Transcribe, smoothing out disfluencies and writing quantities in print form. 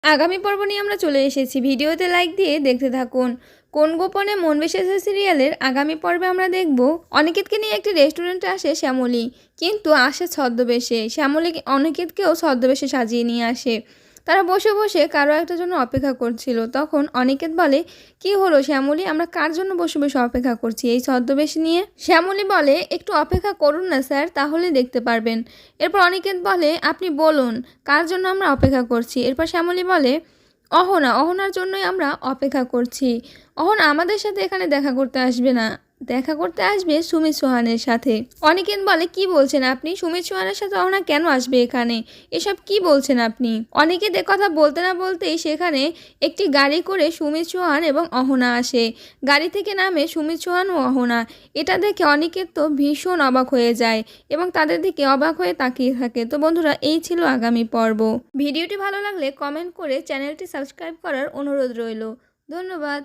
আগামী পর্ব নিয়ে আমরা চলে এসেছি। ভিডিওতে লাইক দিয়ে দেখতে থাকুন। কোন গোপনে মন বেসেছে সিরিয়ালের আগামী পর্বে আমরা দেখব অনিকেতকে নিয়ে একটি রেস্টুরেন্টে আসে শ্যামলী, কিন্তু আসে ছদ্মবেশে। শ্যামলী অনিকেতকেও ছদ্মবেশে সাজিয়ে নিয়ে আসে। তারা বসে বসে কারো একটা জন্য অপেক্ষা করছিল। তখন অনিকেত বলে, কি হলো শ্যামলী, আমরা কার জন্য বসে বসে অপেক্ষা করছি এই ছদ্মবেশ নিয়ে? শ্যামলী বলে, একটু অপেক্ষা করুন না স্যার, তাহলে দেখতে পারবেন। এরপর অনিকেত বলে, আপনি বলুন কার জন্য আমরা অপেক্ষা করছি? এরপর শ্যামলী বলে, অহনার জন্যই আমরা অপেক্ষা করছি। অহনা আমাদের সাথে এখানে দেখা করতে আসবে না, দেখা করতে আসবে সুমিত সোহানের সাথে। অনিকেত বলে, কি বলছেন আপনি? সুমিত সোহানের সাথে অহনা কেন আসবে এখানে? এসব কি বলছেন আপনি? অনিকেত কথা বলতে না বলতেই সেখানে একটি গাড়ি করে সুমিত সোহান এবং অহনা আসে। গাড়ি থেকে নামে সুমিত সোহান ও অহনা। এটা দেখে অনিকেত তো ভীষণ অবাক হয়ে যায় এবং তাদের দিকে অবাক হয়ে তাকিয়ে থাকে। তো বন্ধুরা, এই ছিল আগামী পর্ব। ভিডিওটি ভালো লাগলে কমেন্ট করে চ্যানেলটি সাবস্ক্রাইব করার অনুরোধ রইল। ধন্যবাদ।